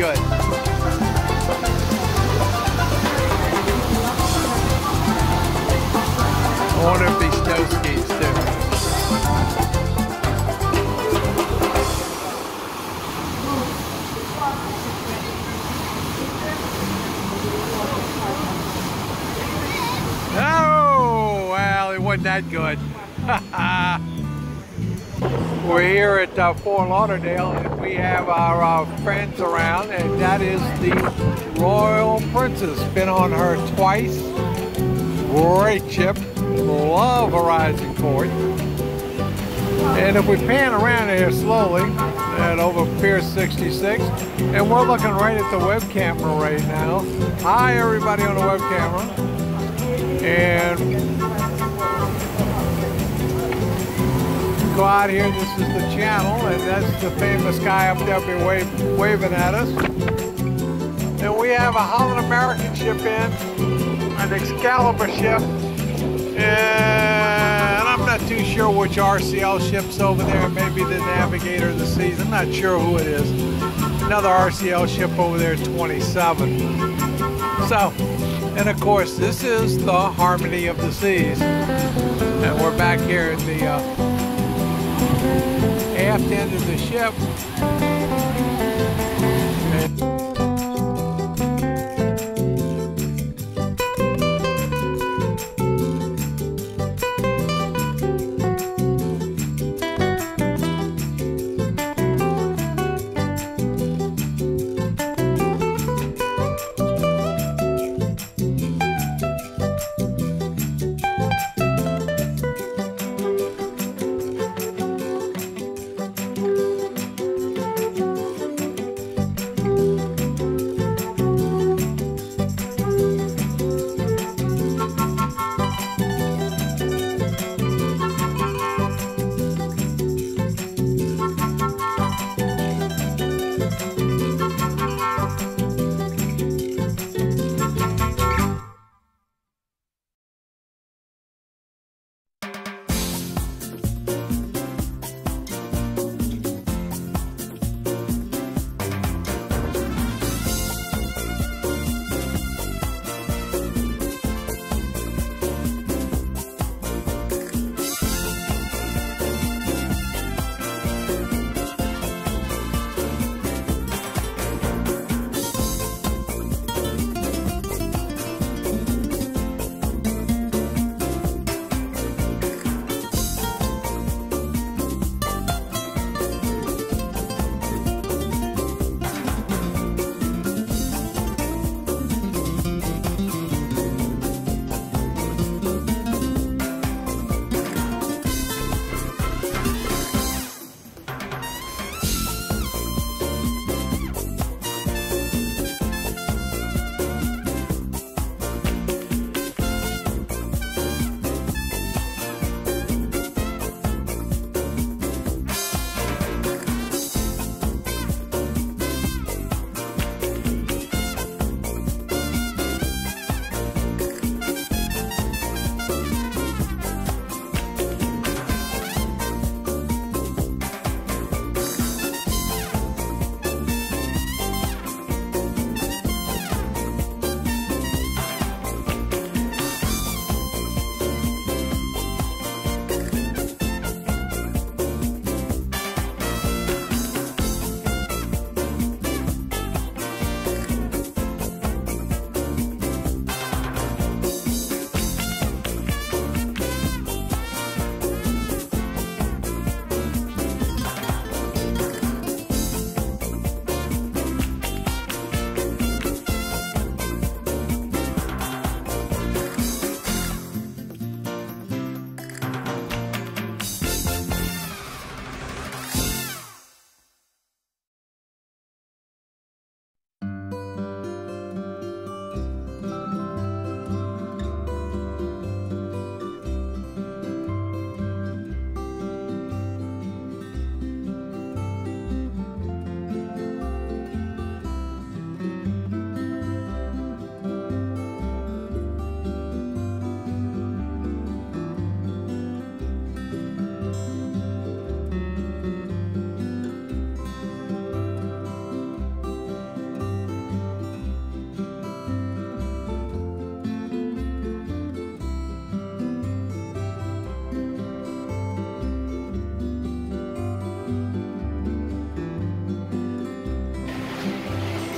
good. I wonder if these snow skis too. Oh, well, it wasn't that good. We're here at Fort Lauderdale, and we have our friends around, and that is the Royal Princess. Been on her twice. Great ship. Love a rising port. And if we pan around here slowly, and over Pier 66, and we're looking right at the web camera right now. Hi, everybody on the web camera. And go out here, this is the channel, and that's the famous guy up there waving at us. And we have a Holland American ship in, an Excalibur ship, and I'm not too sure which RCL ship's over there, maybe the Navigator of the Seas, I'm not sure who it is. Another RCL ship over there is 27. So, and of course, this is the Harmony of the Seas. And we're back here at the aft end of the ship.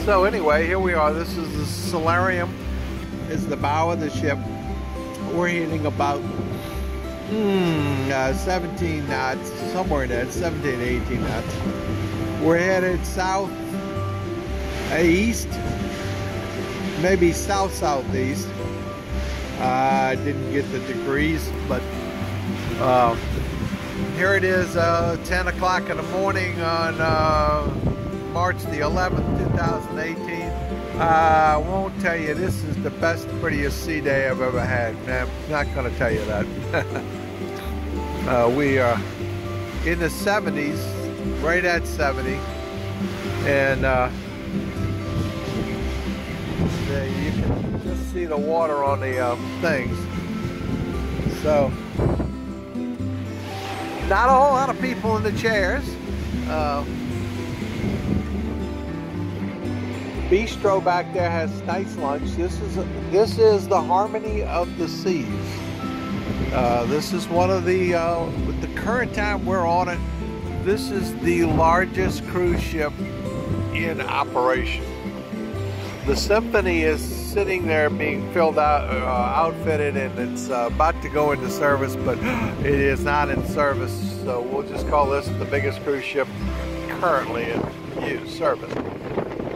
So anyway, here we are. This is the solarium. Is the bow of the ship. We're hitting about 17 knots, somewhere in there, 17 to 18 knots. We're headed south, east, maybe south-southeast. I didn't get the degrees, but here it is, 10 o'clock in the morning on March the 11th, 2018. I won't tell you this is the best, prettiest sea day I've ever had. I'm not going to tell you that. We are in the 70s, right at 70, and you can just see the water on the things. So, not a whole lot of people in the chairs. Bistro back there has nice lunch. This is the Harmony of the Seas. This is one of the with the current time we're on it, this is the largest cruise ship in operation. The Symphony is sitting there being filled out, outfitted, and it's about to go into service, but it is not in service. So we'll just call this the biggest cruise ship currently in service.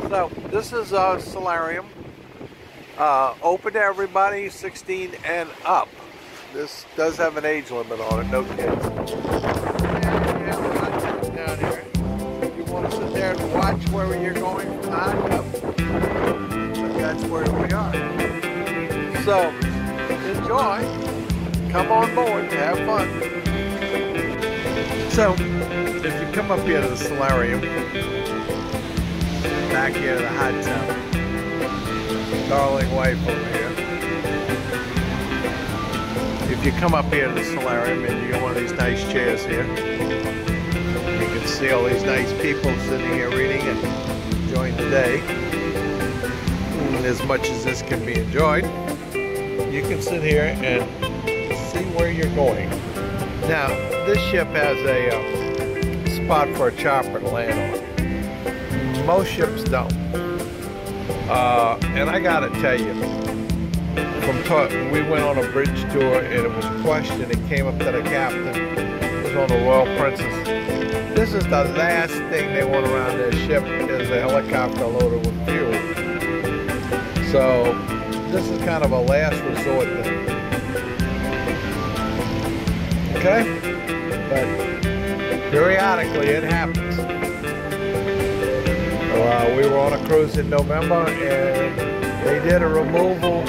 So this is a solarium, open to everybody, 16 and up. This does have an age limit on it, no kids. And we have a hot tub down here. If you want to sit there and watch where you're going from the hot tub, but that's where we are. So enjoy, come on board, have fun. So if you come up here to the solarium, back here to the hot tub. Darling wife over here. If you come up here to the solarium and you get one of these nice chairs here, you can see all these nice people sitting here reading and enjoying the day. And as much as this can be enjoyed, you can sit here and see where you're going. Now, this ship has a spot for a chopper to land on. Most ships don't. And I gotta tell you, we went on a bridge tour and it was questioned. It came up to the captain. It was on the Royal Princess. This is the last thing they want around their ship is a helicopter loaded with fuel. So this is kind of a last resort thing. Okay? But periodically it happens. We were on a cruise in November and they did a removal.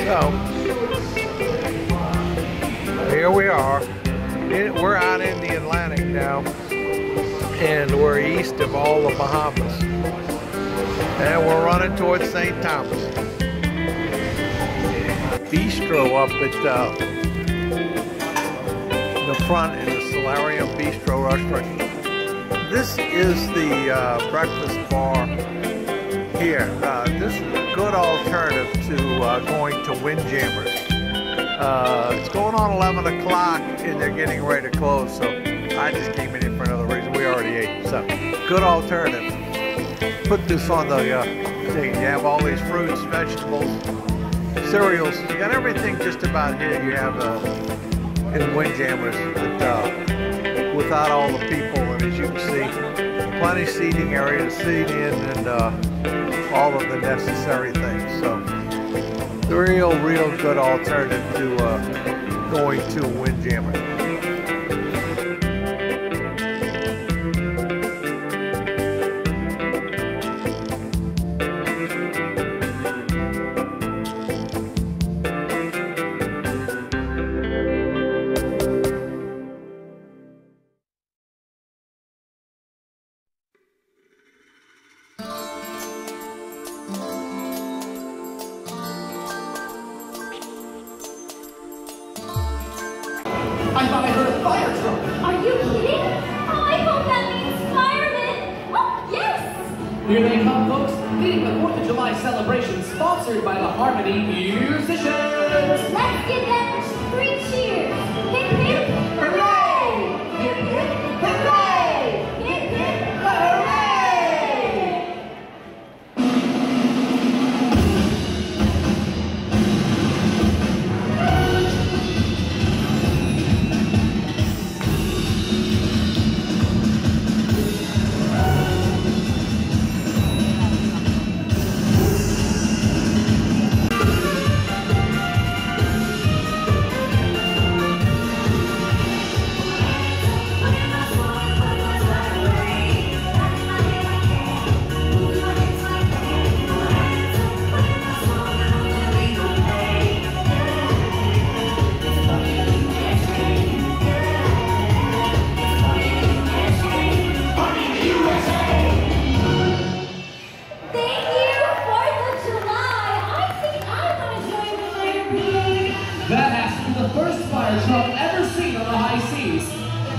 So, here we are. We're out in the Atlantic now and we're east of all the Bahamas. And we're running towards St. Thomas. Bistro up at the front in the Solarium Bistro restaurant. This is the breakfast bar here. This is a good alternative to going to Windjammers. It's going on 11 o'clock and they're getting ready to close, so I just came in here for another reason. We already ate, so good alternative. Put this on the thing. You have all these fruits, vegetables, cereals. You got everything just about here you have in Windjammers, but without all the people. And as you can see, plenty of seating area to seat in and all of the necessary things. So the real good alternative to going to Windjammer. I thought I heard a fire truck. Are you kidding? Oh, I hope that means firemen. Oh, yes! Here they come, folks, leading the 4th of July celebration sponsored by the Harmony Musicians. Let's give them 3 cheers. Hip, hip, hooray! Hip, hip, hooray! Hip, hip, hooray!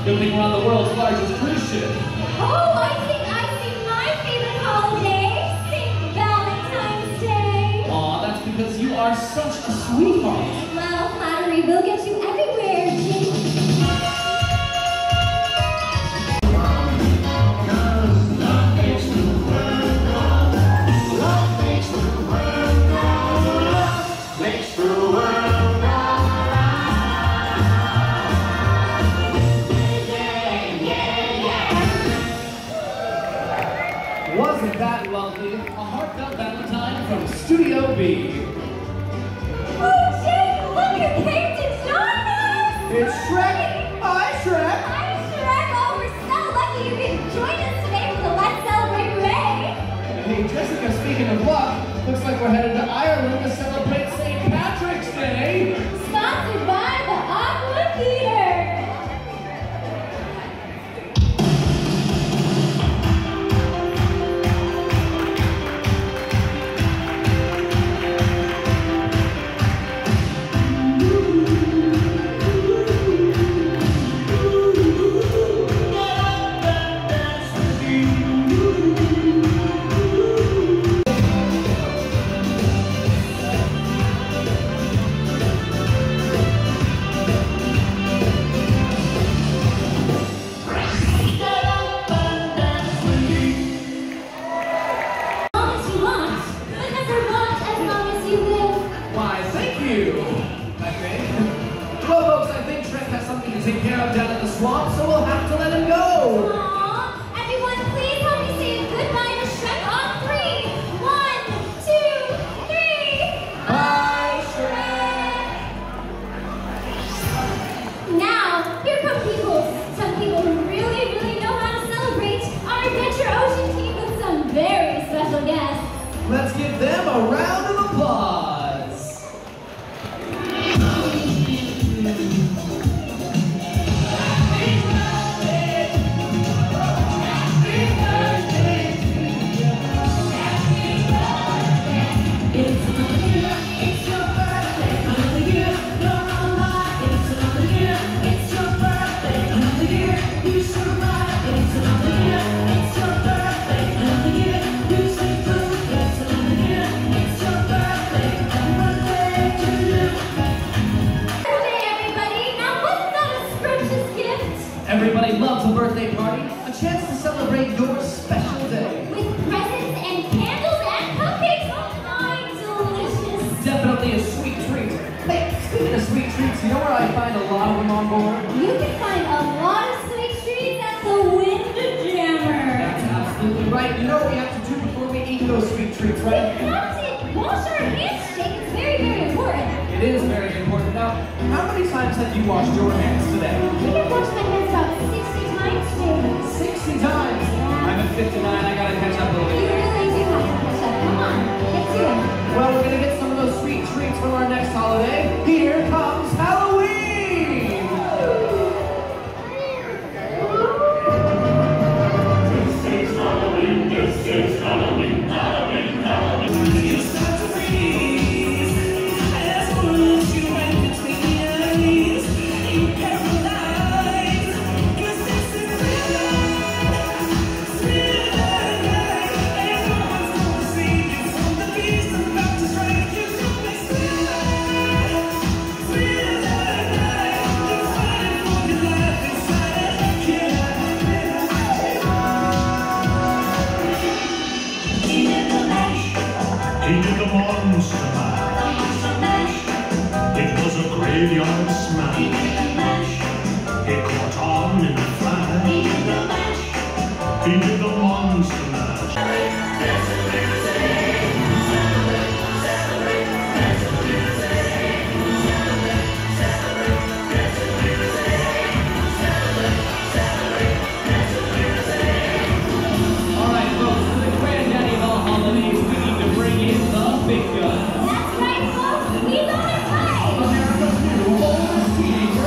building around the world's largest cruise ship. Oh, I think I see my favorite holiday, St. Valentine's Day. Aw, that's because you are such a sweetheart. Well, flattery will get you everywhere, Jim. Wasn't that lovely? A heartfelt Valentine from Studio B. Oh, Jake, look, your character joined us! It's Shrek! Hi, Shrek! Hi, Shrek! Oh, we're so lucky you could join us today for the Let's Celebrate Hooray! Hey, Jessica, speaking of luck, looks like we're headed to Ireland to celebrate St. Patrick's Day! Sponsored by the Aqua Theater! Take care of down at the swamp, so we'll have to let him go. Aww. Everyone, please help me say goodbye to Shrek on 3. 1, 2, 3. Bye, Shrek. Now, here come some people who really, really know how to celebrate. Our Adventure Ocean team with some very special guests. Let's give them a round of applause. Everybody loves a birthday party, a chance to celebrate your special day. With presents and candles and cupcakes, oh my, delicious. Definitely a sweet treat. Hey, speaking of sweet treats, you know where I find a lot of them on board? You can find a lot of sweet treats at the Windjammer. That's absolutely right. You know what we have to do before we eat those sweet treats, right? We have to wash our hands, Jake. It's very, very important. It is very important. Now, how many times have you washed your hands today? I think I've washed my hands about 60 times, Jake. 60 times? Yeah. I'm at 59. I gotta catch up a little You bit. really do have to catch up. Come on, get to it. Well, we're gonna get some of those sweet treats from our next holiday. Here comes Halloween! This is Halloween, this is Halloween, Halloween, Halloween. You start to freeze as I look you right between the eyes. You paralyze, 'cause this is real life. And no one's gonna save you from the beast about to strike you. So it's real life. You're fighting for your life inside. He did the monster mash. It was a graveyard smash. It caught on in a flash. He did the monster mash. All right, folks, for the granddaddy of all holidays, we need to bring in the big gun. That's right, folks. He's on his way. America's new oldest teenager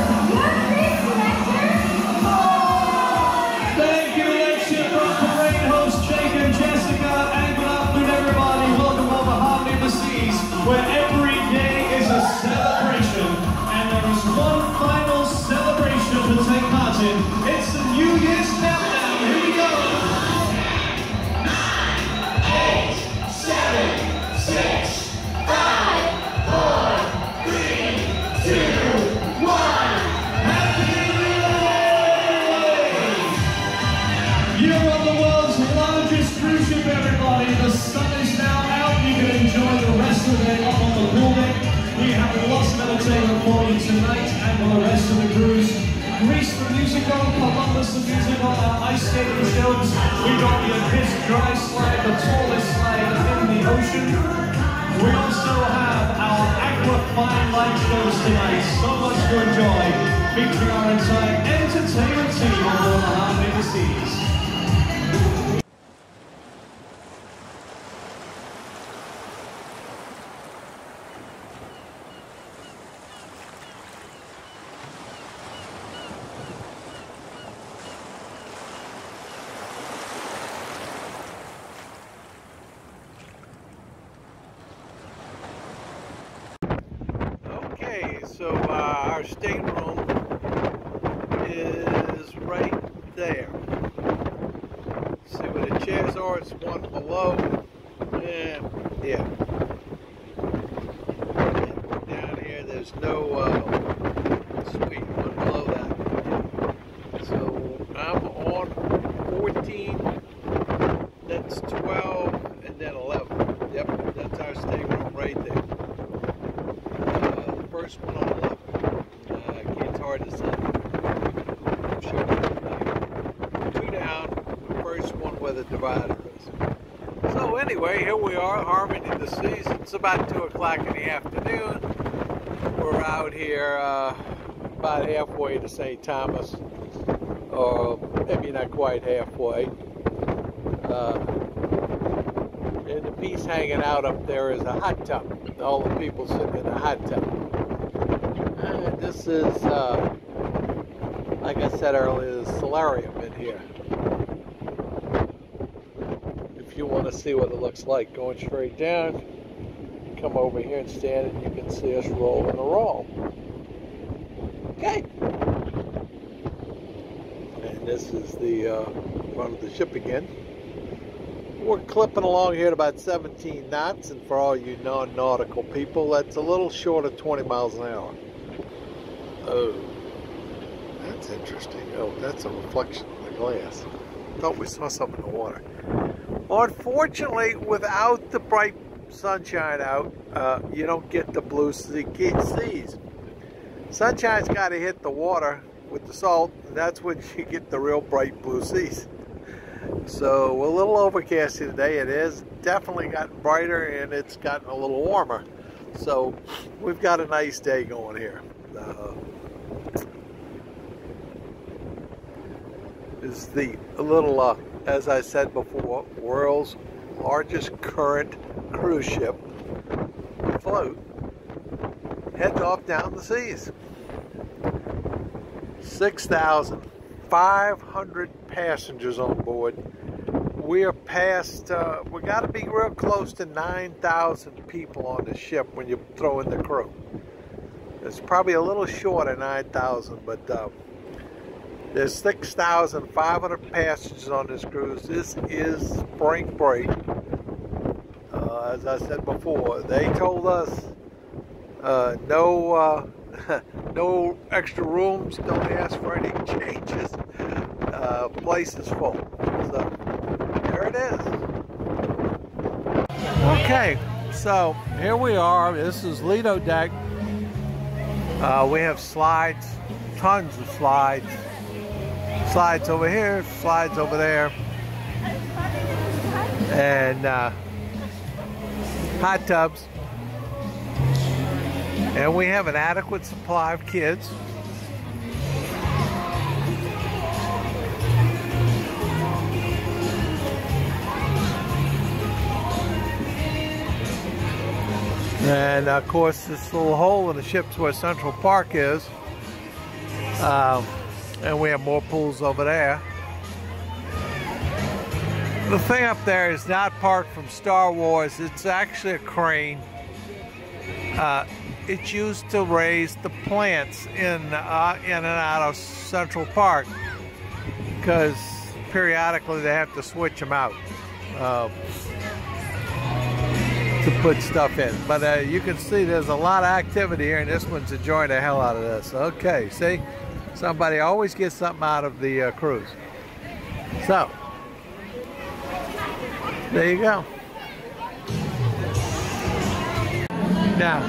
ice skating shows. We've got the Abyss Dry Slide, the tallest slide in the ocean. We also have our Aqua Fine Light shows tonight. So much to enjoy, featuring our entire entertainment team on board the Harmony of the Seas. Okay, so our stateroom is right there. See where the chairs are? It's one below. And yeah. Down here, there's no suite. One below that. So I'm on 14. That's 12, and then 11. Yep, that's our stateroom right there. First one on the left. It's hard to see. I'm sure. Two down, the first one where the divider is. So anyway, here we are, Harmony of the Seas. It's about 2 o'clock in the afternoon. We're out here about halfway to St. Thomas, or maybe not quite halfway. And the piece hanging out up there is a hot tub. All the people sitting in a hot tub. And this is, like I said earlier, the solarium in here. If you want to see what it looks like going straight down, come over here and stand and you can see us rolling a roll. Okay. And this is the front of the ship again. We're clipping along here at about 17 knots, and for all you non-nautical people, that's a little short of 20 miles an hour. Oh, that's interesting. Oh, that's a reflection on the glass. Thought we saw something in the water. Unfortunately, without the bright sunshine out, you don't get the blue seas. Sunshine's got to hit the water with the salt, and that's when you get the real bright blue seas. So we're a little overcast today. It is definitely gotten brighter, and it's gotten a little warmer. So we've got a nice day going here. Is the little, as I said before, world's largest current cruise ship afloat. Heads off down the seas. 6,500 passengers on board. We are past, we got to be real close to 9,000 people on the ship when you throw in the crew. It's probably a little short of 9,000, but there's 6,500 passengers on this cruise. This is spring break. As I said before, they told us no no extra rooms, don't ask for any changes. Place is full. So there it is. Okay, so here we are. This is Lido deck. We have slides, tons of slides. Slides over here, slides over there. And hot tubs. And we have an adequate supply of kids. And of course, this little hole in the ship's where Central Park is. And we have more pools over there. The thing up there is not parked from Star Wars. It's actually a crane. It's used to raise the plants in and out of Central Park, because periodically they have to switch them out to put stuff in. But you can see there's a lot of activity here, and this one's enjoying the hell out of this. Okay, see? Somebody always gets something out of the cruise. So, there you go. Now,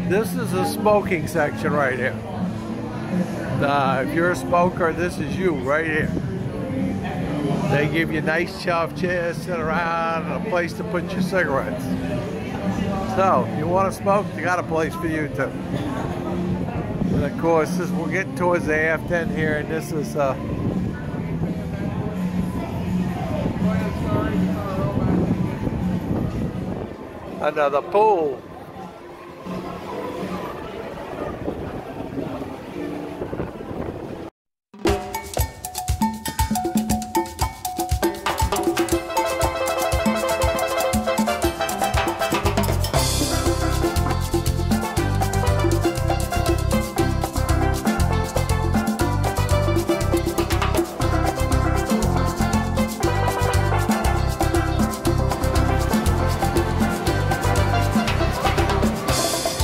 this is a smoking section right here. If you're a smoker, this is you right here. They give you nice shelf chairs, sit around, and a place to put your cigarettes. So, if you want to smoke, they got a place for you too. And of course, we're getting towards the after end here, and this is another pool.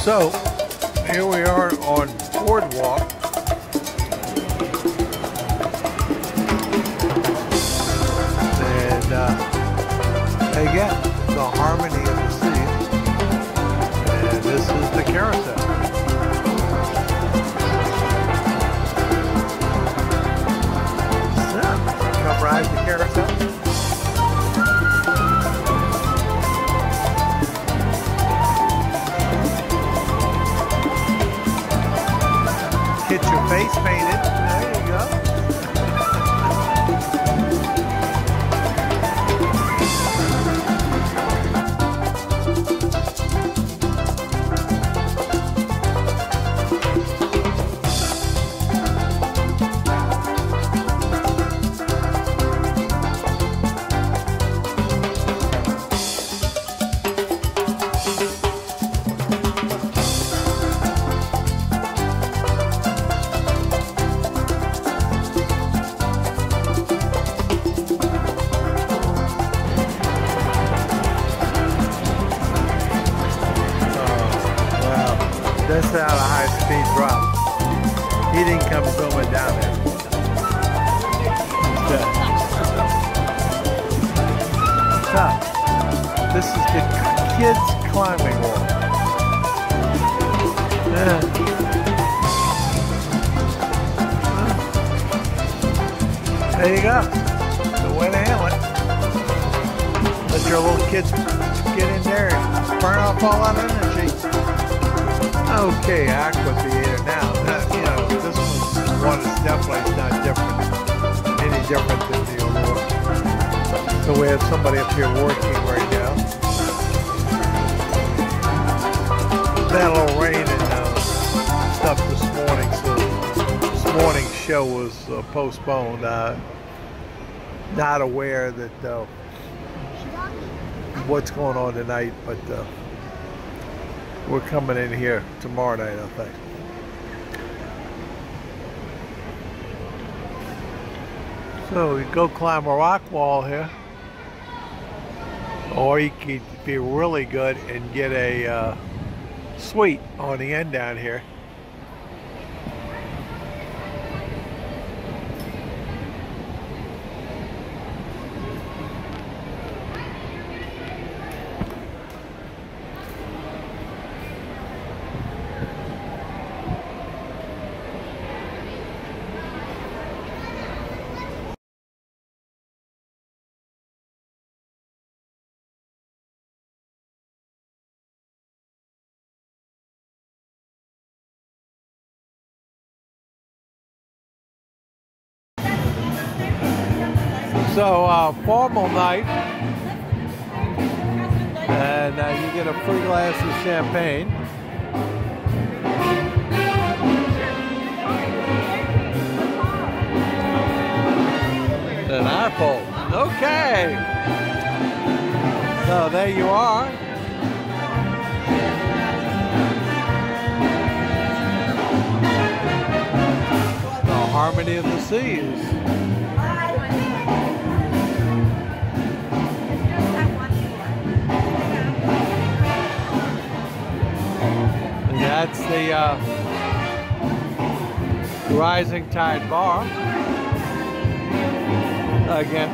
So, here we are on boardwalk. And again, the harmony of the sea. And this is the carousel. So, come ride the carousel. Get your face painted. There you go. That's how the high speed drop. He didn't come going down there. So, this is the kids climbing wall. There you go. The way to handle it. Let your little kids get in there and burn off all that energy. Okay, Aqua Theater now. You know, this one is definitely not different, any different than the other one. So we have somebody up here working right now. Had a little rain and stuff this morning, so this morning's show was postponed. Not aware that what's going on tonight, but we're coming in here tomorrow night, I think. So we go climb a rock wall here, or you could be really good and get a suite on the end down here. So, formal night, and you get a free glass of champagne. An apple. Okay. So there you are. The harmony of the seas. That's the Rising Tide Bar. Again.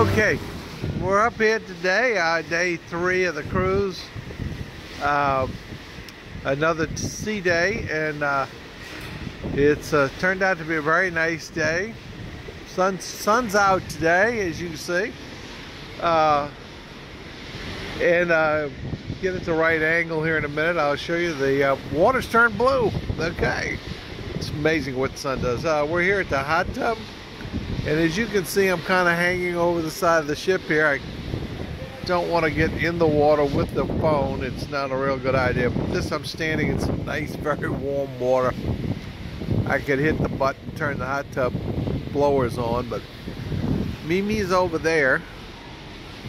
Okay, we're up here today, day 3 of the cruise. Another sea day, and it's turned out to be a very nice day. Sun's out today, as you can see. Get it the right angle here in a minute. I'll show you the water's turned blue. Okay, it's amazing what the sun does. We're here at the hot tub. And as you can see, I'm kind of hanging over the side of the ship here. I don't want to get in the water with the phone. It's not a real good idea. But this, I'm standing in some nice, very warm water. I could hit the button, turn the hot tub blowers on, but Mimi's over there.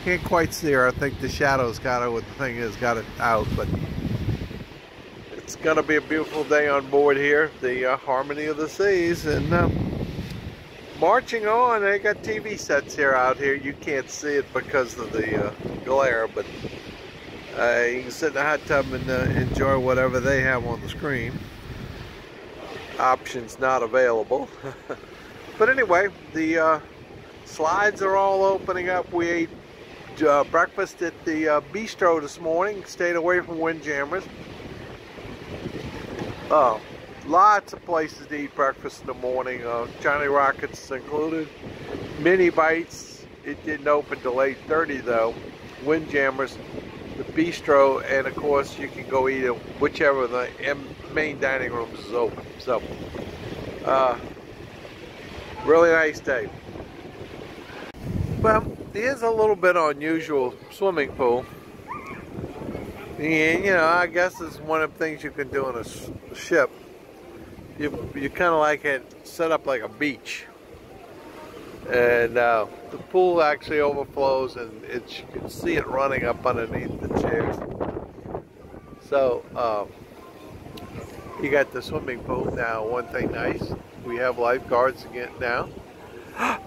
Can't quite see her. I think the shadow's got her, what the thing is, got it out. But it's going to be a beautiful day on board here, the Harmony of the Seas. And marching on, they got TV sets here out here. You can't see it because of the glare, but you can sit in the hot tub and enjoy whatever they have on the screen. Options not available. But anyway, the slides are all opening up. We ate breakfast at the bistro this morning. Stayed away from windjammers. Lots of places to eat breakfast in the morning. Johnny Rockets included. Mini Bites. It didn't open till 8:30 though. Windjammers, the bistro, and of course you can go eat at whichever the main dining rooms is open. So, really nice day. Well, here's a little bit unusual swimming pool. And, you know, I guess it's one of the things you can do on a ship. You kind of like it set up like a beach, and the pool actually overflows, and you can see it running up underneath the chairs. So you got the swimming pool now. One thing nice, we have lifeguards again now.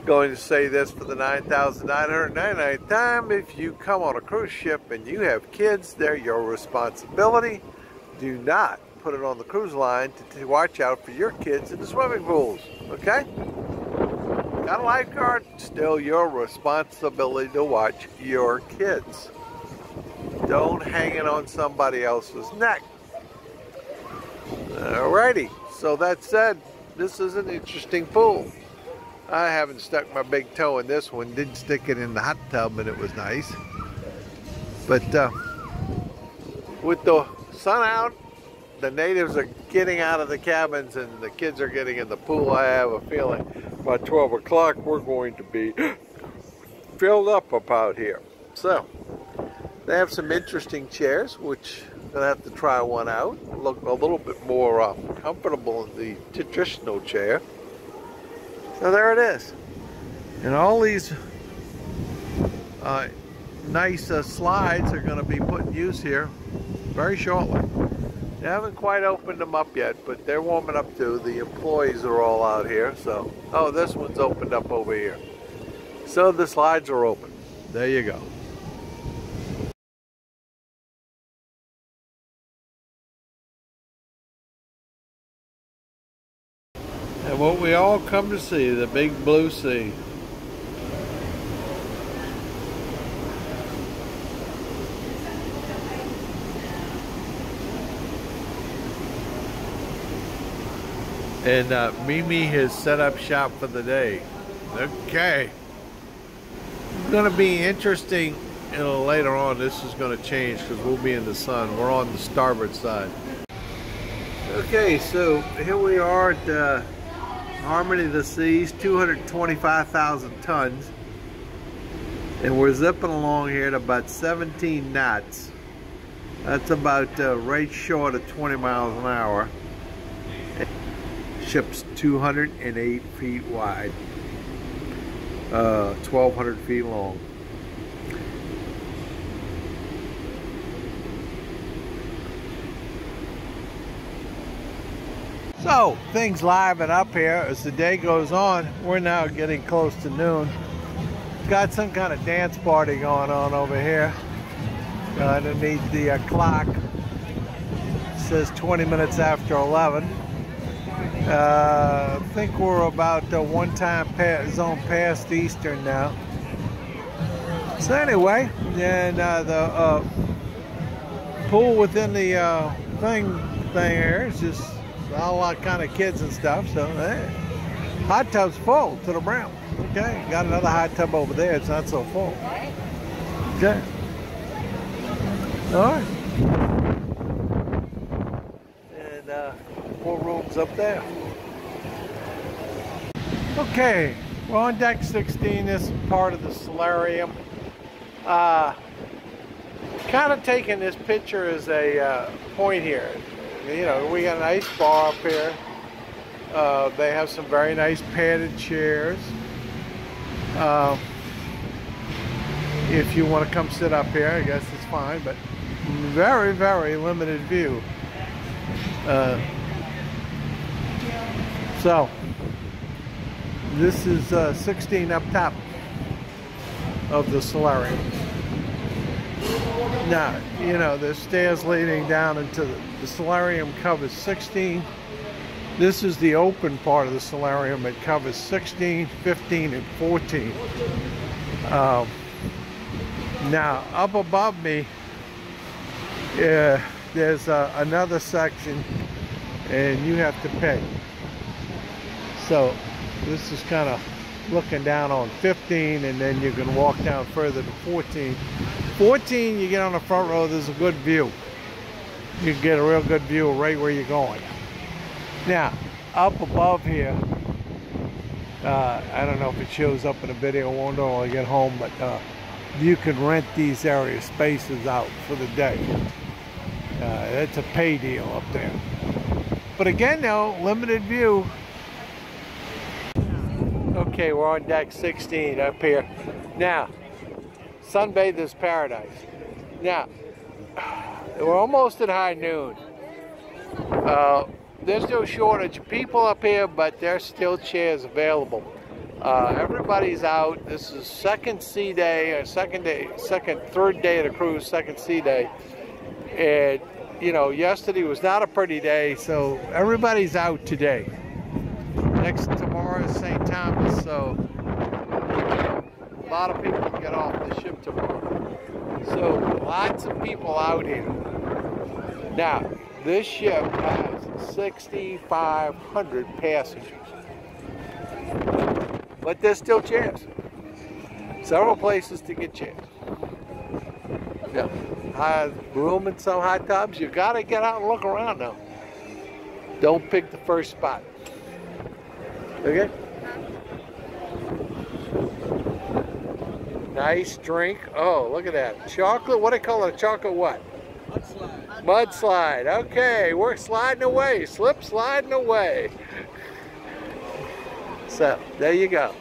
Going to say this for the 9,999th time: if you come on a cruise ship and you have kids, they're your responsibility. Do not put it on the cruise line to watch out for your kids in the swimming pools, okay? Got a lifeguard, still your responsibility to watch your kids. Don't hang it on somebody else's neck. Alrighty, so that said, this is an interesting pool. I haven't stuck my big toe in this one, didn't stick it in the hot tub, and it was nice. But with the sun out, the natives are getting out of the cabins and the kids are getting in the pool. I have a feeling by 12 o'clock we're going to be filled up out here. So they have some interesting chairs, which I'm gonna have to try one out. Look a little bit more comfortable in the traditional chair. So there it is. And all these nice slides are going to be put in use here very shortly. They haven't quite opened them up yet, but they're warming up too. The employees are all out here. So, oh, this one's opened up over here. So the slides are open. There you go. And what we all come to see, the big blue sea. And Mimi has set up shop for the day. Okay. It's going to be interesting later on. This is going to change because we'll be in the sun. We're on the starboard side. Okay, so here we are at the Harmony of the Seas, 225,000 tons. And we're zipping along here at about 17 knots. That's about right short of 20 miles an hour. Ship's 208 feet wide, 1,200 feet long. So things liven up here as the day goes on. We're now getting close to noon. Got some kind of dance party going on over here underneath the clock. It says 20 minutes after 11. I think we're about one time zone past Eastern now. So anyway, and the pool within the thing here is just all lot kind of kids and stuff. So hot tub's full to the brim. Okay, got another hot tub over there. It's not so full. Okay. All right. And 4 rooms up there. Okay, we're on deck 16. This is part of the solarium. Kind of taking this picture as a point here. You know, we got an ice bar up here. They have some very nice padded chairs. If you want to come sit up here, I guess it's fine, but very, very limited view. So this is 16 up top of the solarium. Now, you know, there's stairs leading down into the solarium covers 16. This is the open part of the solarium. It covers 16, 15, and 14. Now, up above me, there's another section, and you have to pay. So, this is kind of looking down on 15, and then you can walk down further to 14. 14, you get on the front row, there's a good view. You can get a real good view right where you're going. Now, up above here, I don't know if it shows up in a video window when I get home, but you can rent these area spaces out for the day. It's a pay deal up there. But again, though, limited view. Okay, we're on deck 16 up here. Now, sunbather's paradise. Now, we're almost at high noon. There's no shortage of people up here, but there's still chairs available. Everybody's out. This is second sea day, or third day of the cruise, second sea day. And, you know, yesterday was not a pretty day, so everybody's out today. Tomorrow is St. Thomas, so a lot of people get off the ship tomorrow. So lots of people out here. Now, this ship has 6,500 passengers. But there's still chairs. Several places to get chairs. Yeah. Room in some hot tubs. You gotta get out and look around now. Don't pick the first spot. Okay? Nice drink. Oh, look at that. Chocolate, what do they call it? Chocolate what? Mudslide. Mudslide. Okay, we're sliding away. Slip sliding away. So, there you go.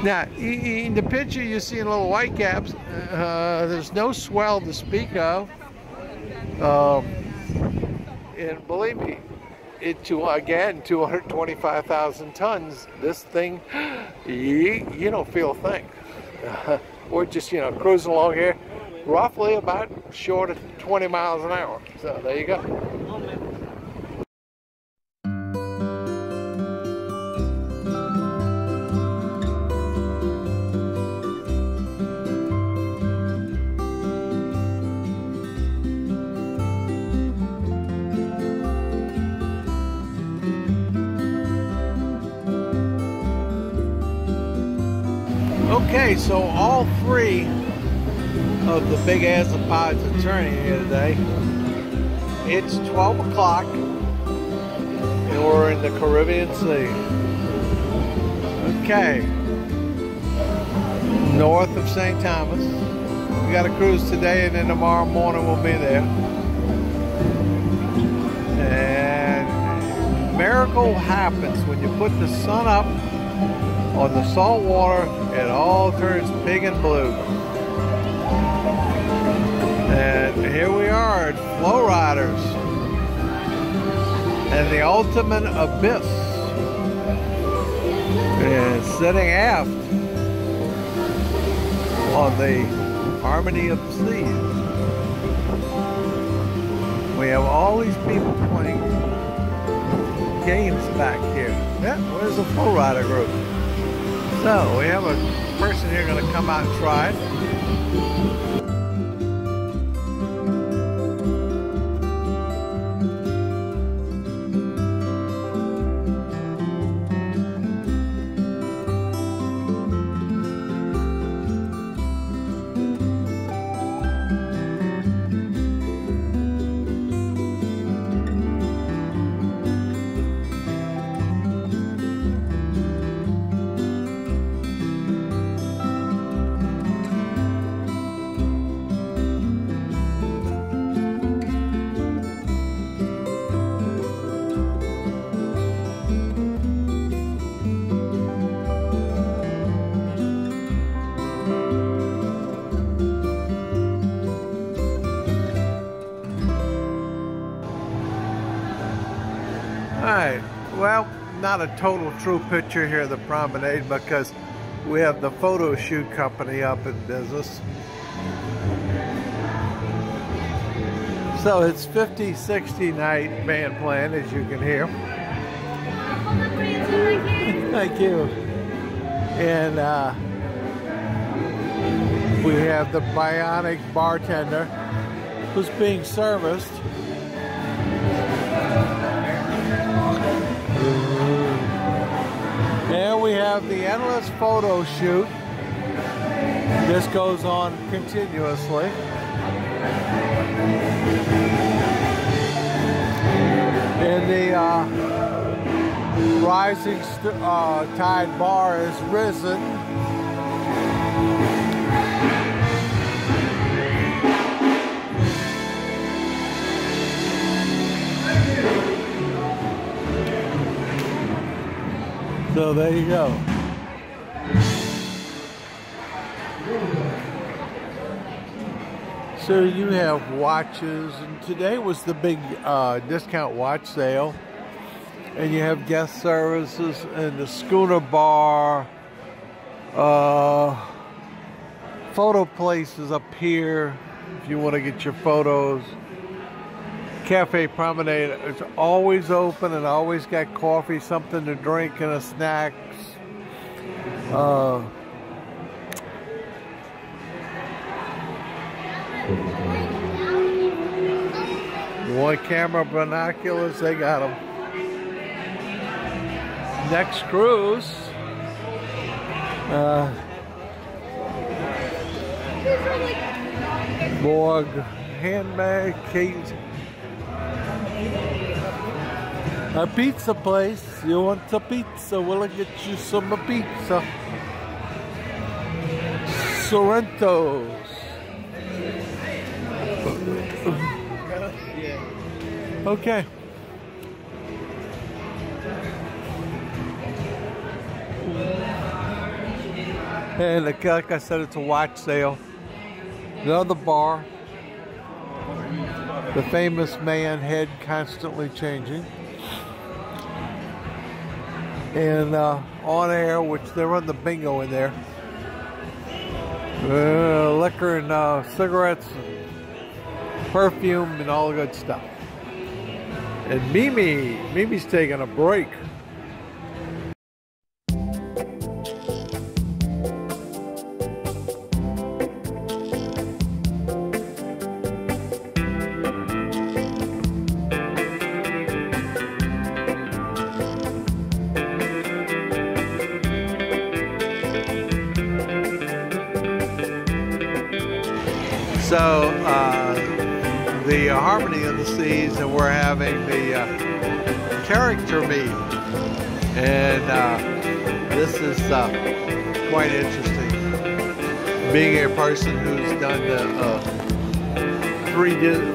Now, in the picture you're seeing little white caps. There's no swell to speak of. And believe me, again, 225,000 tons, this thing, you don't feel a thing. We're just, you know, cruising along here, roughly about short of 20 miles an hour. So there you go. Okay, so all 3 of the big azopods are turning here today. It's 12 o'clock and we're in the Caribbean Sea. Okay, north of St. Thomas. We got a cruise today and then tomorrow morning we'll be there. And miracle happens when you put the sun up on the salt water, it all turns big and blue. And here we are at Flow Riders and the ultimate abyss. And sitting aft on the Harmony of the Seas. We have all these people playing games back here. Yeah, where's the full rider group? So we have a person here going to come out and try it. Alright, well, not a total true picture here of the promenade because we have the photo shoot company up in business. So it's 50-60 night band playing, as you can hear. Thank you. And we have the bionic bartender who's being serviced. And we have the endless photo shoot. This goes on continuously. And the rising tide bar is risen. So there you go. So you have watches, and today was the big discount watch sale. And you have guest services and the schooner bar, photo places up here if you want to get your photos. Cafe Promenade is always open and always got coffee, something to drink, and a snacks. One camera binoculars, they got them. Next cruise. Borg handbag, Kate. A pizza place. You want a pizza? We'll get you some pizza. Sorrento's. Okay. And like I said, it's a watch sale. Another bar. The famous man head constantly changing. And on air, which they run the bingo in there. Liquor and cigarettes, and perfume, and all the good stuff. And Mimi's taking a break. So the Harmony of the Seas, and we're having the character meet, and this is quite interesting. Being a person who's done the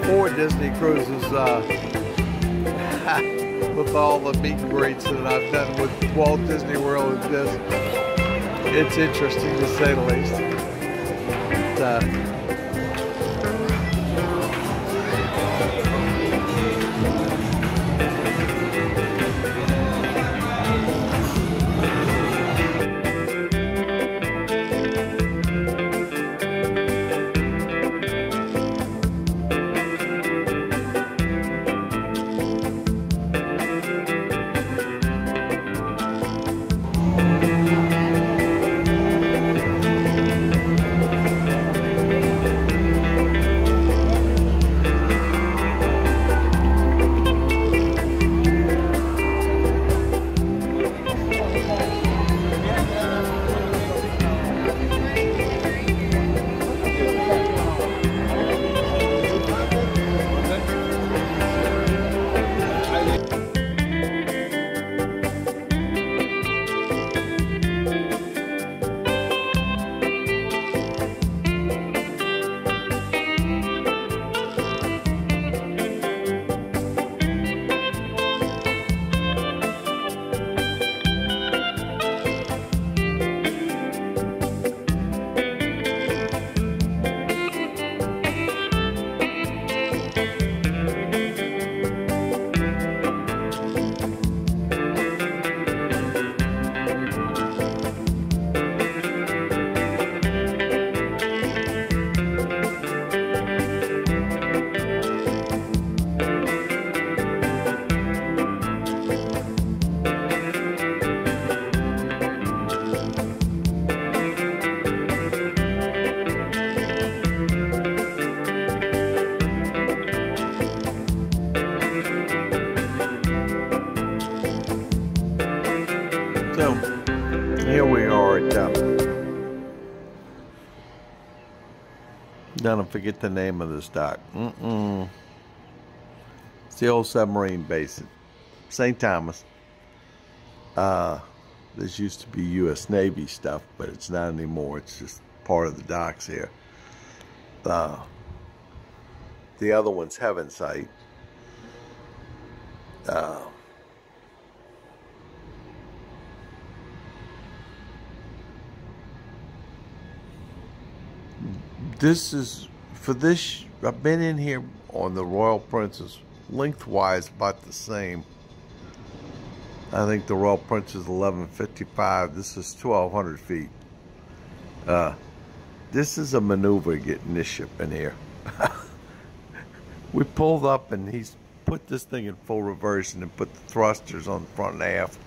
4 Disney cruises with all the meet and greets that I've done with Walt Disney World and this, it's interesting to say the least. Don't forget the name of this dock. It's the old submarine base at St. Thomas. This used to be U.S. Navy stuff, but it's not anymore. It's just part of the docks here. The other one's Heaven Sight. This is, for this, I've been in here on the Royal Princess, lengthwise about the same. I think the Royal Princess is 1155. This is 1,200 feet. This is a maneuver getting this ship in here. We pulled up and he's put this thing in full reverse and then put the thrusters on the front and aft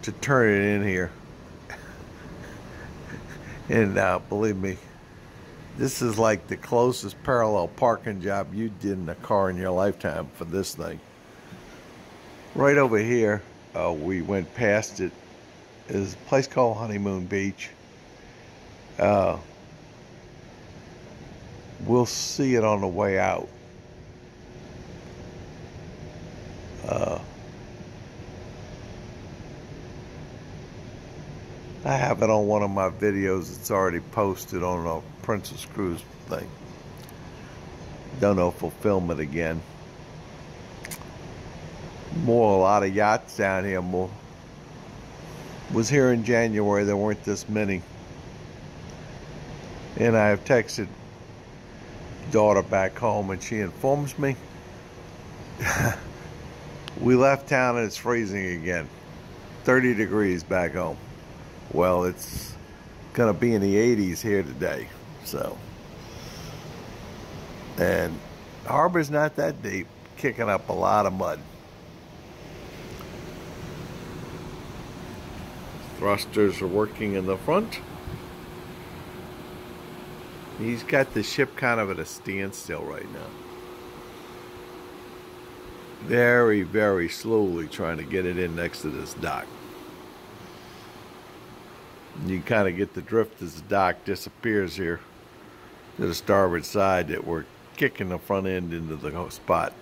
to turn it in here. And believe me, this is like the closest parallel parking job you did in a car in your lifetime for this thing. Right over here, we went past it, is a place called Honeymoon Beach. We'll see it on the way out. I have it on one of my videos. It's already posted on a Princess Cruise thing. Don't know if we'll film it again. A lot of yachts down here. Was here in January. There weren't this many. And I have texted daughter back home, and she informs me we left town and it's freezing again. 30 degrees back home. Well, it's gonna be in the 80s here today. So, and harbor's not that deep, kicking up a lot of mud. Thrusters are working in the front. He's got the ship kind of at a standstill right now. Very, very slowly trying to get it in next to this dock. You kind of get the drift as the dock disappears here to the starboard side that we're kicking the front end into the spot.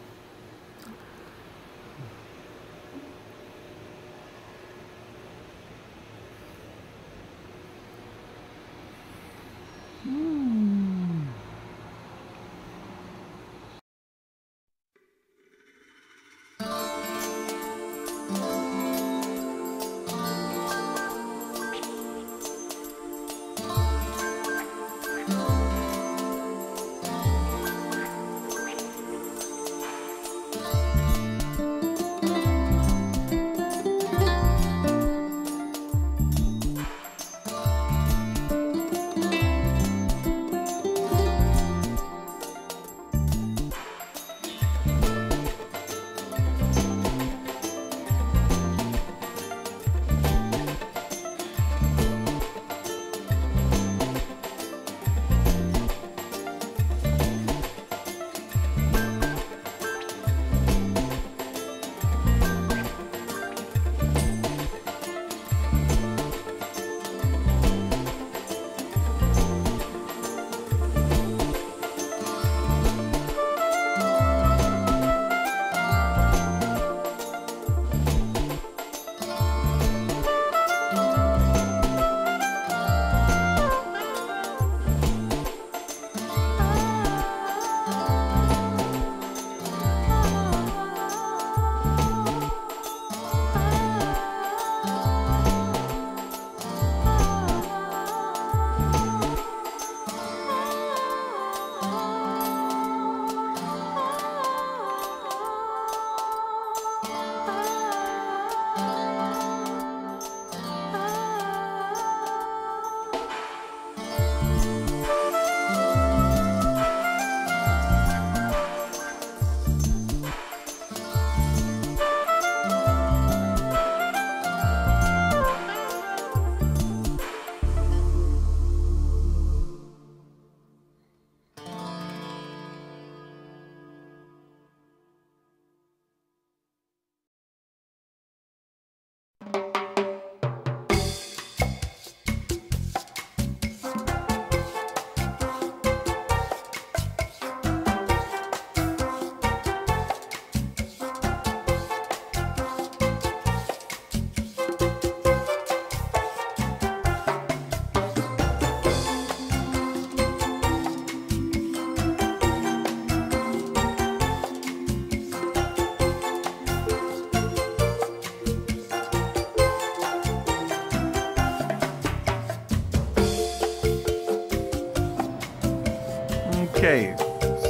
Okay,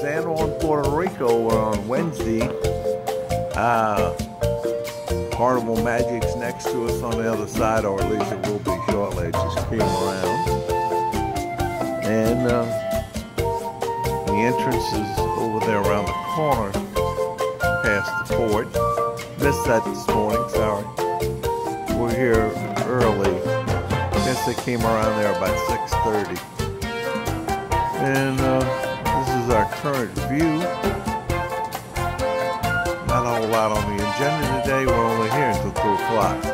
San Juan, Puerto Rico on Wednesday. Carnival Magic's next to us on the other side, or at least it will be shortly. It just came around. And the entrance is over there around the corner past the fort. Missed that this morning, sorry. We're here early. Guess they came around there about 6:30. And this is our current view. Not a whole lot on the agenda today. We're only here until 2 o'clock. So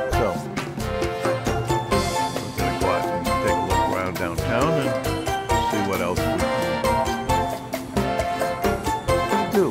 we're going to go out and take a look around downtown and see what else we can do.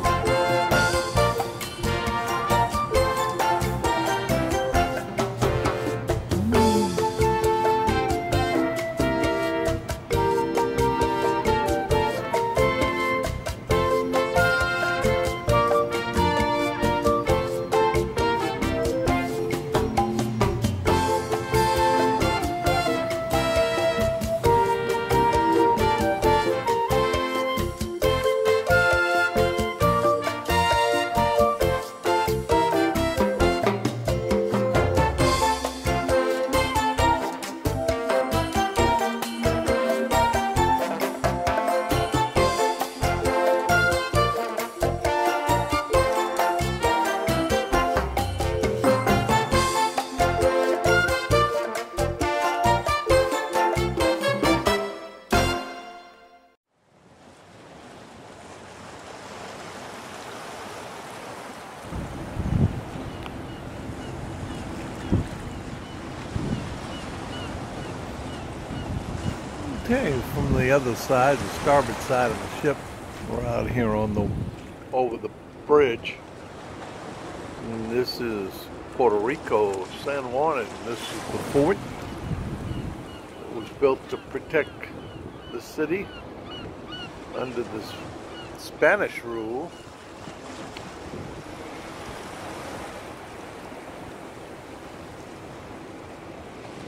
Okay, from the other side, the starboard side of the ship, we're out here on the over the bridge. And this is Puerto Rico, San Juan, and this is the fort. It was built to protect the city under this Spanish rule.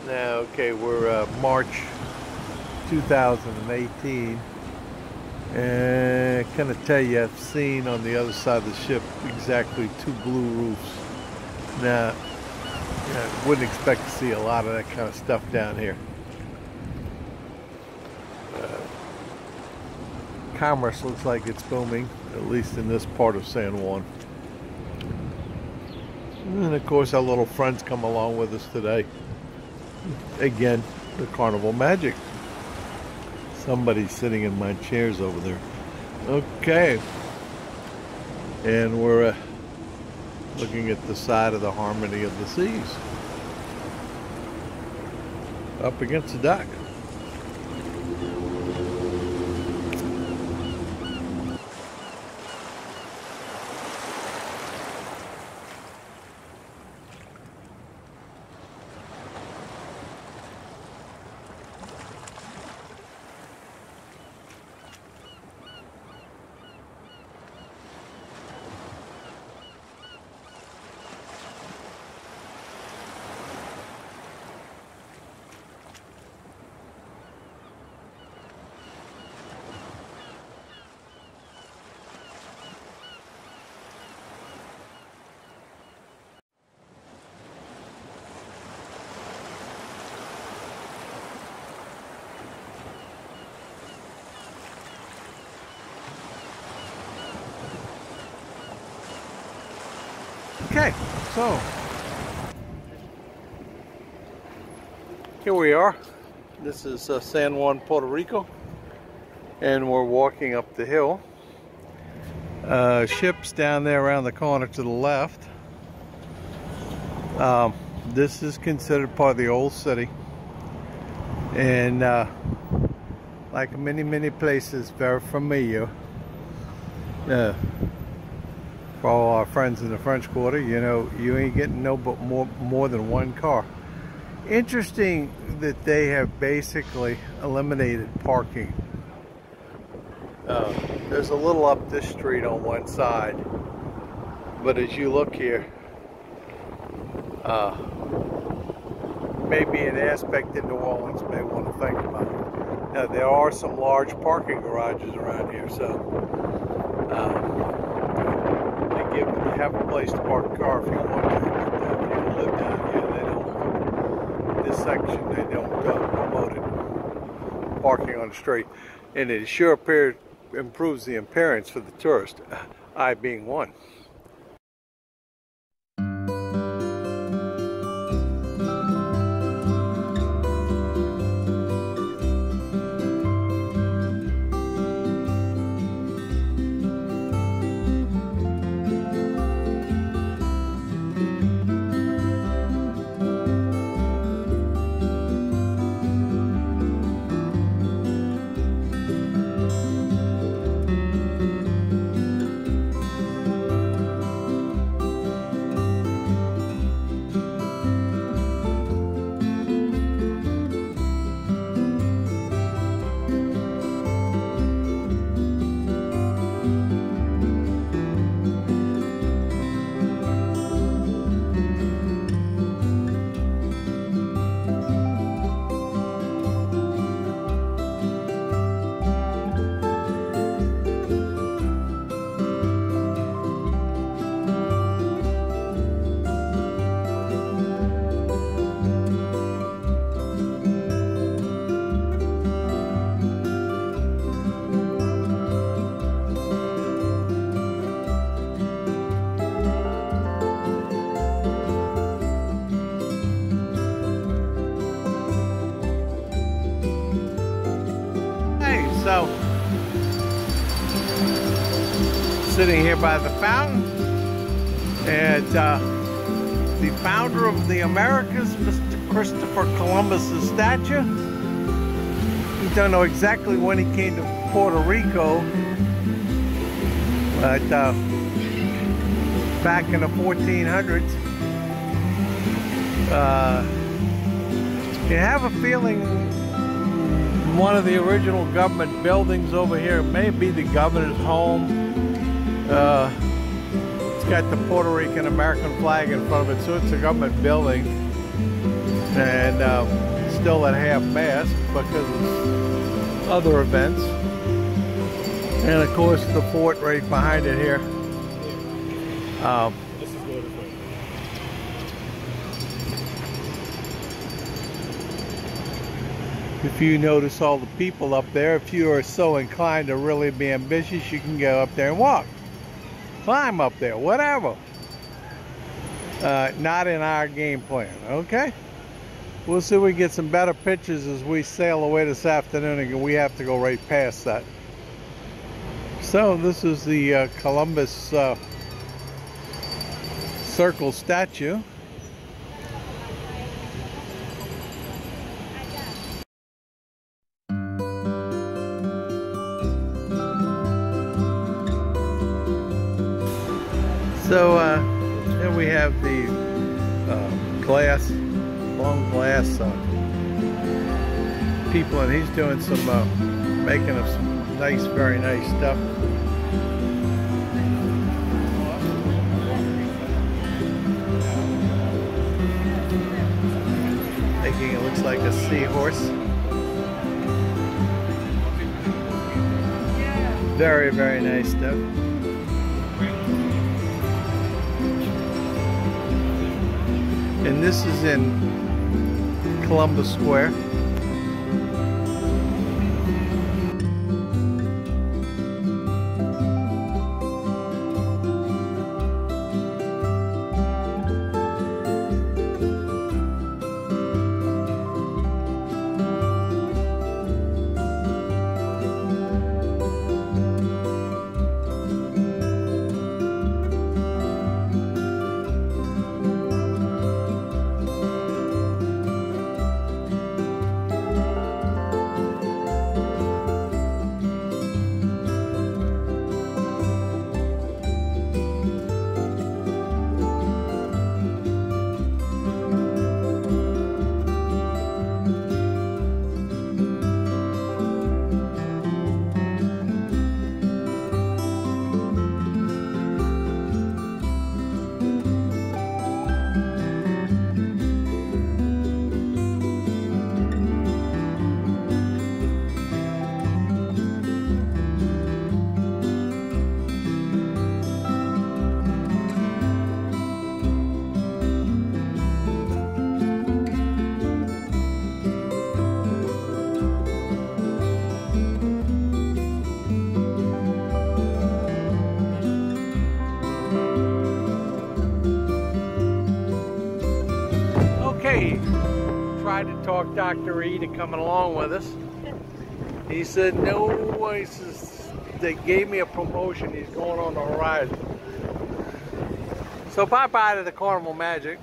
Now, okay, we're March 2018, and I kind of tell you, I've seen on the other side of the ship exactly 2 blue roofs. Now, I wouldn't expect to see a lot of that kind of stuff down here. Commerce looks like it's booming, at least in this part of San Juan. And of course, our little friends come along with us today. Again, the Carnival Magic. Somebody's sitting in my chairs over there. Okay. And we're looking at the side of the Harmony of the Seas. Up against the dock. Okay, so here we are. This is San Juan, Puerto Rico, and we're walking up the hill. Ship's down there around the corner to the left. This is considered part of the old city, and like many places, very familiar. For all our friends in the French Quarter, you know, you ain't getting no but more than one car. Interesting that they have basically eliminated parking. There's a little up this street on one side, but as you look here, maybe an aspect in New Orleans may want to think about it. There are some large parking garages around here, so they have a place to park a car if you want to. But if you live down here, they don't. This section, they don't promote it. Parking on the street, and it sure improves the appearance for the tourist. I being one. So, sitting here by the fountain, and the founder of the Americas, Mr. Christopher Columbus's statue. We don't know exactly when he came to Puerto Rico, but back in the 1400s. You have a feeling one of the original government buildings over here may be the governor's home. It's got the Puerto Rican American flag in front of it, so it's a government building, and still at half-mast because of other events. And of course the fort right behind it here. If you notice all the people up there, if you are so inclined to really be ambitious, you can go up there and walk. Climb up there, whatever. Not in our game plan, okay? We'll see if we get some better pictures as we sail away this afternoon, and we have to go right past that. So this is the Columbus Circle statue. So here we have the glass, long glass people, and he's doing some making of some nice, very nice stuff. Making it looks like a seahorse. Very, very nice stuff. And this is in Columbus Square. talked Dr. E to coming along with us. He said, no, he says, they gave me a promotion. He's going on the horizon. So bye-bye to the Carnival Magic.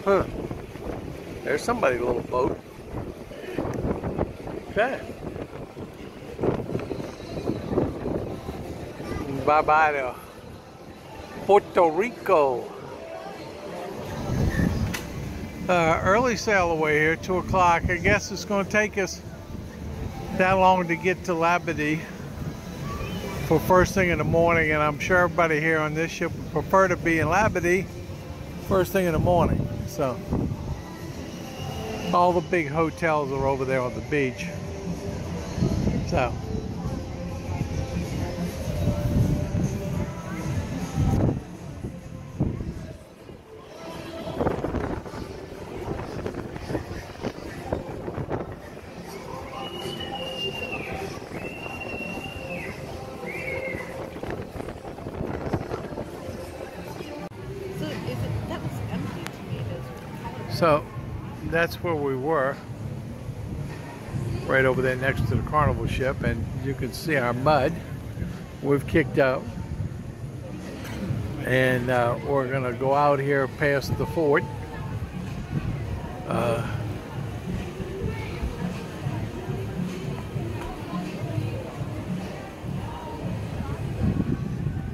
Huh. There's somebody's little boat. Okay. Bye-bye to Puerto Rico. Early sail away here, 2 o'clock. I guess it's going to take us that long to get to Labadee for first thing in the morning, and I'm sure everybody here on this ship would prefer to be in Labadee first thing in the morning. So all the big hotels are over there on the beach. So that's where we were, right over there next to the Carnival ship, and you can see our mud we've kicked out, and we're gonna go out here past the fort.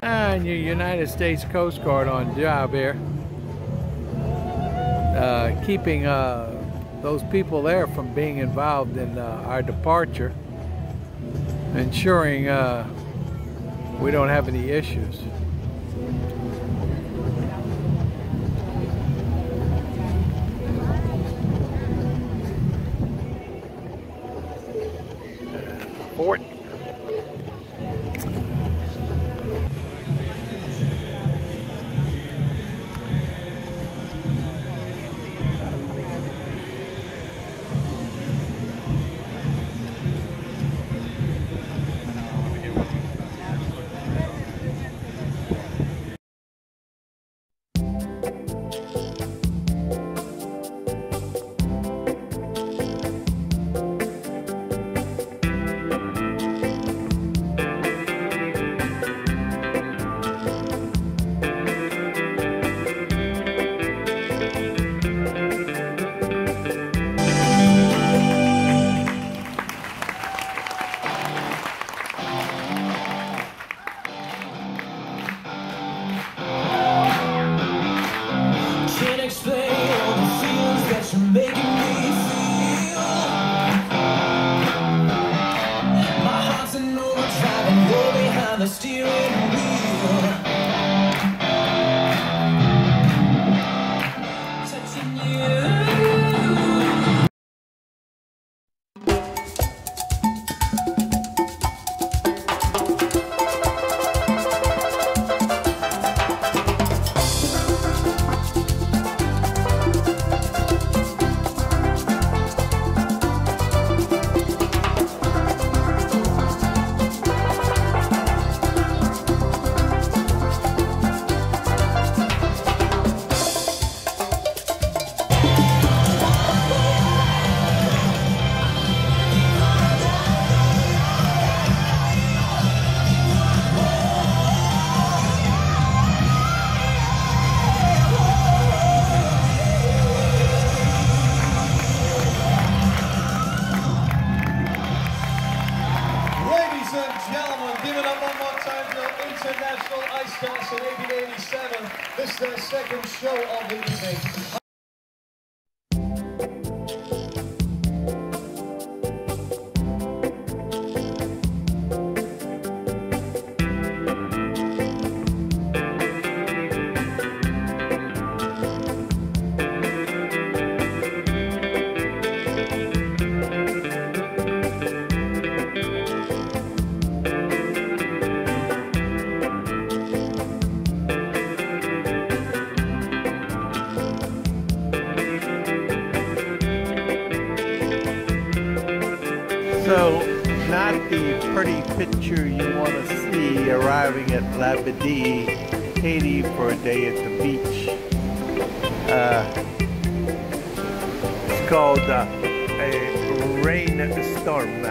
And your United States Coast Guard on job here, keeping those people there from being involved in our departure, ensuring we don't have any issues. Fort. International Ice Dance in 1887. This is their second show of the evening. So, not the pretty picture you want to see arriving at Labadee, Haiti for a day at the beach. called a rainstorm.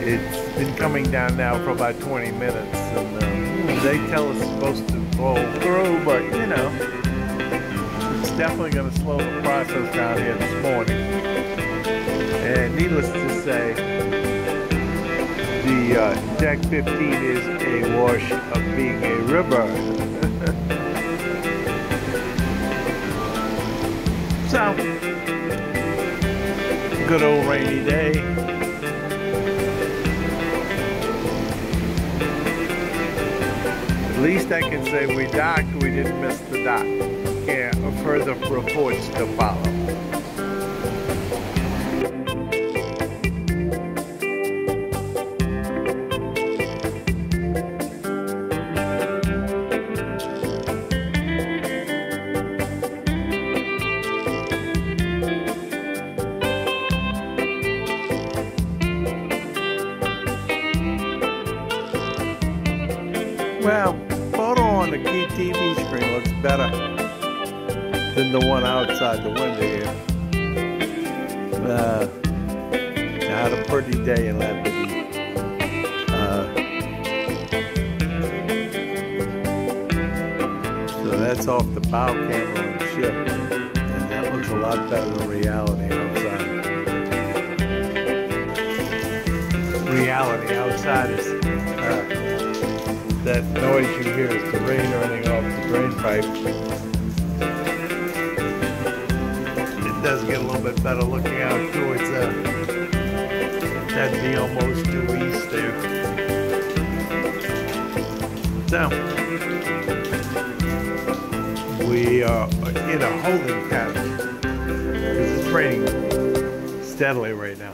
It's been coming down now for about 20 minutes, and they tell us it's supposed to blow through, but you know, it's definitely going to slow the process down here this morning. And needless to say, the Deck 15 is a wash of being a river. So, good old rainy day. At least I can say we docked, we didn't miss the dock. Yeah, further reports to follow. Well, photo on the key TV screen looks better than the one outside the window here. I had a pretty day in Labadee. So that's off the bow camera on the ship, and that looks a lot better than reality outside. Reality outside is that noise you hear is the rain running off the drain pipe. It does get a little bit better looking out towards that'd be almost due east there. So we are in a holding pattern because it's raining steadily right now.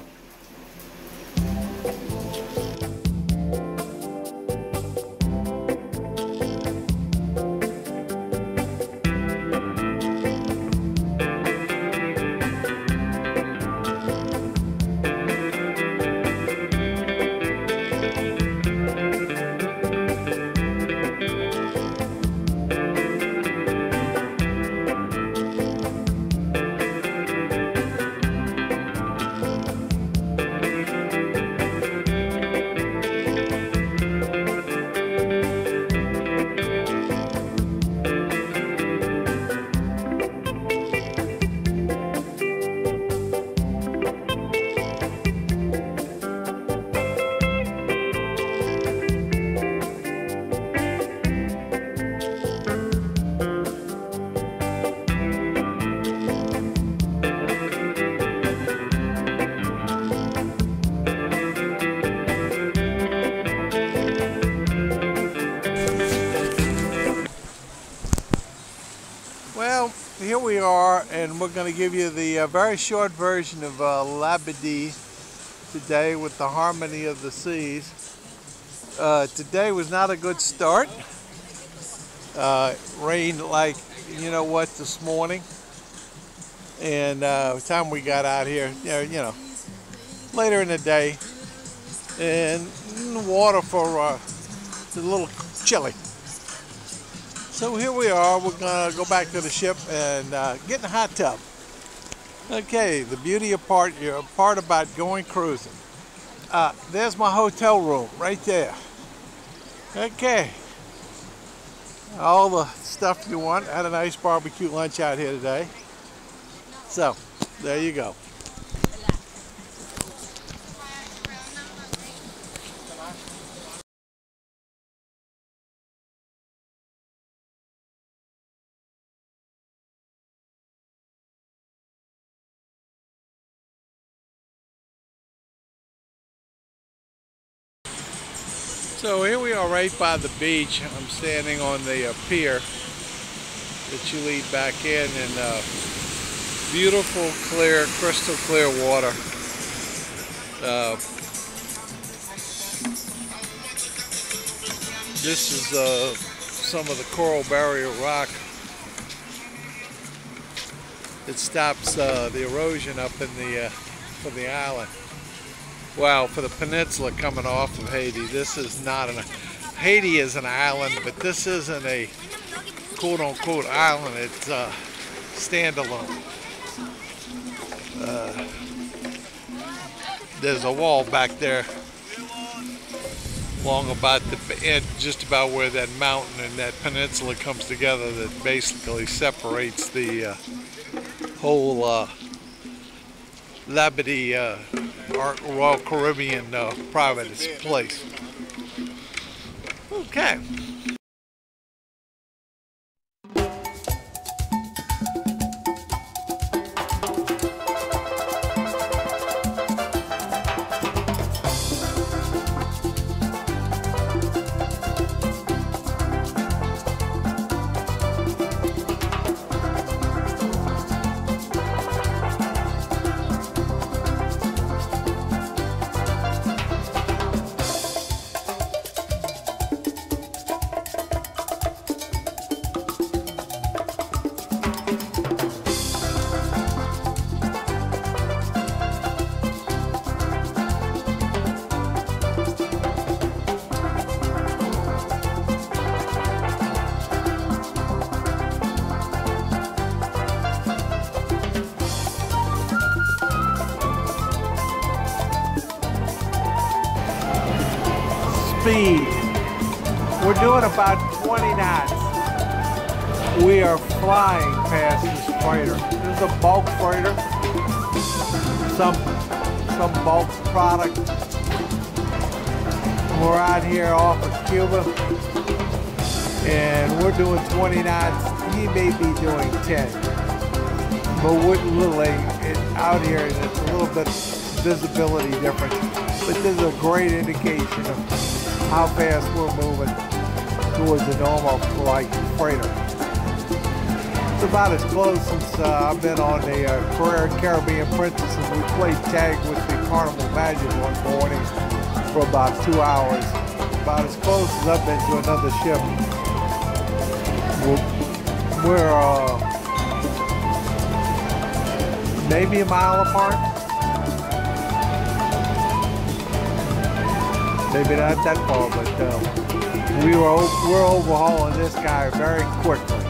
Well, here we are, and we're going to give you the very short version of Labadee today with the harmony of the seas. Today was not a good start. Rained like, you know what, this morning. And by the time we got out here, you know, later in the day, and the water for it's a little chilly. So here we are. We're gonna go back to the ship and get in the hot tub. Okay, the beauty of part about going cruising. There's my hotel room right there. Okay, all the stuff you want. I had a nice barbecue lunch out here today. So there you go. So here we are right by the beach. I'm standing on the pier that you lead back in, and beautiful, clear, crystal clear water. This is some of the coral barrier rock that stops the erosion up in the from the island. Wow, for the peninsula coming off of Haiti, this is not Haiti is an island, but this isn't a quote-unquote island. It's standalone. There's a wall back there along about the end, just about where that mountain and that peninsula comes together, that basically separates the whole Labadee Royal Caribbean private place. Okay. Speed. We're doing about 20 knots. We are flying past this freighter. This is a bulk freighter. Some bulk product. We're out here off of Cuba, and we're doing 20 knots. He may be doing 10. But we're out here, and it's a little bit visibility difference. But this is a great indication of how fast we're moving towards a normal flight freighter. It's about as close since I've been on the Caribbean Princess, and we played tag with the Carnival Magic one morning for about 2 hours. About as close as I've been to another ship. We're maybe a mile apart. Maybe not that far, but we're overhauling this guy very quickly.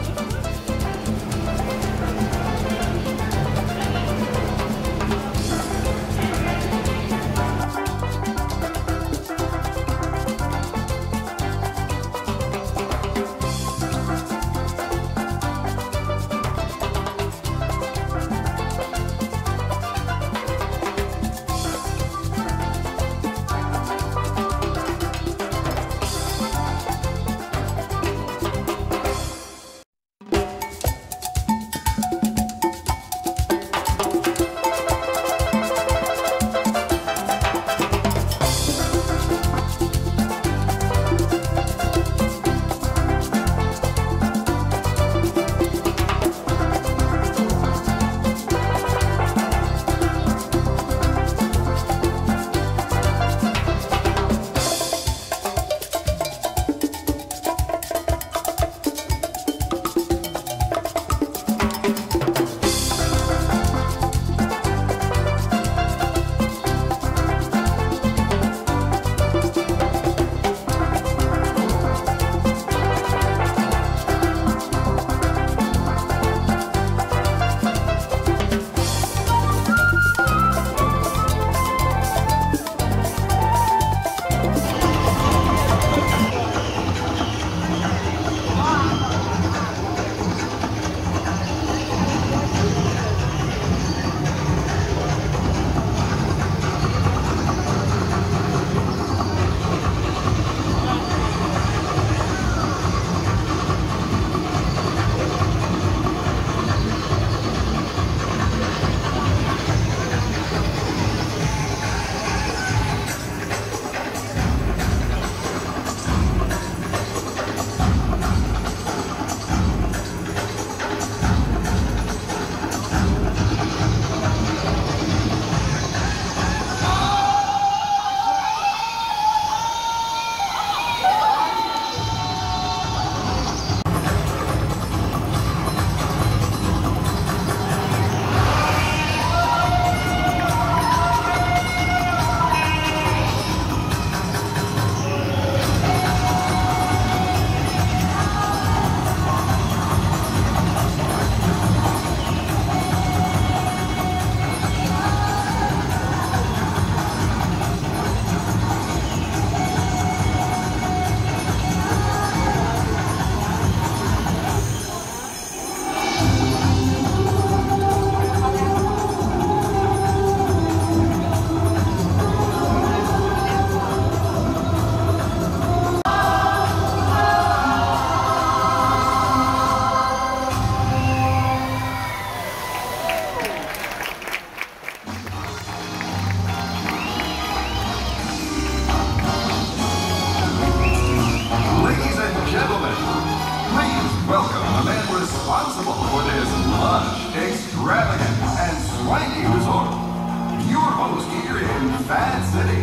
here in Fat City.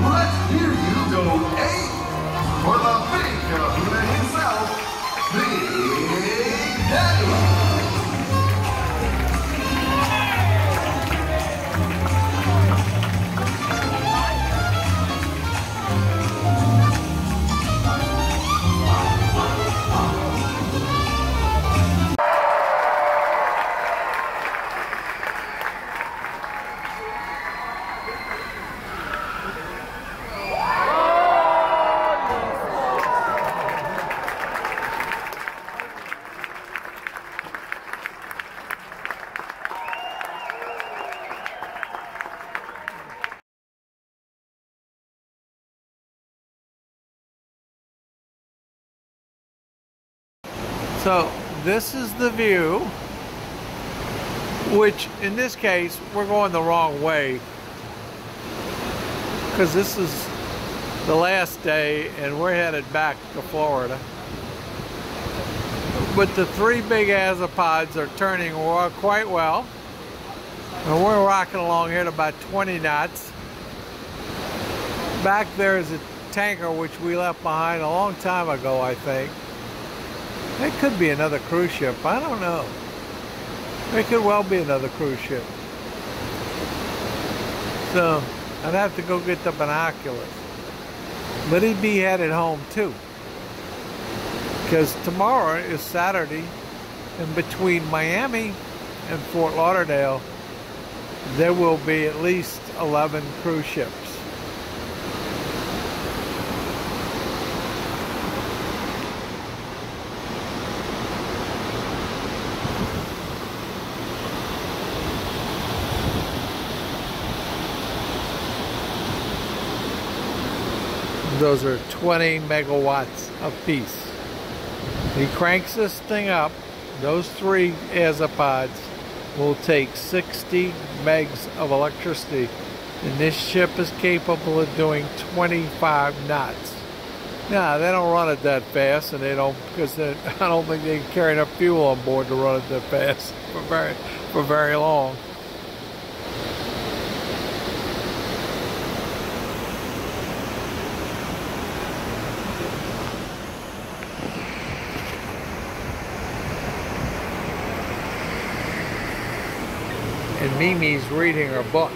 Let's hear you go 8 for the big kahuna himself, Big Daddy. So this is the view, which in this case we're going the wrong way because this is the last day and we're headed back to Florida. But the 3 big azopods are turning quite well, and we're rocking along here at about 20 knots. Back there is a tanker which we left behind a long time ago, I think. It could be another cruise ship. I don't know. It could well be another cruise ship. So I'd have to go get the binoculars. But he'd be headed home too. Because tomorrow is Saturday, and between Miami and Fort Lauderdale, there will be at least 11 cruise ships. Those are 20 megawatts apiece. He cranks this thing up. Those 3 azopods will take 60 megs of electricity, and this ship is capable of doing 25 knots. Now, they don't run it that fast, and they don't, because I don't think they can carry enough fuel on board to run it that fast for very long. And Mimi's reading her book.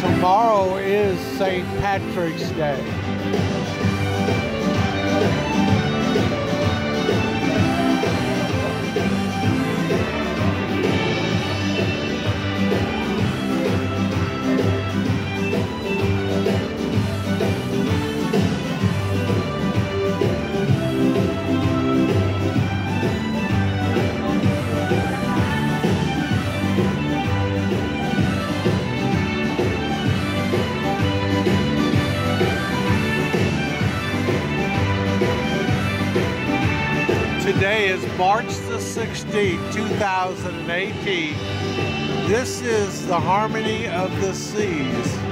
Tomorrow is St. Patrick's Day. Today is March the 16th, 2018. This is the Harmony of the Seas.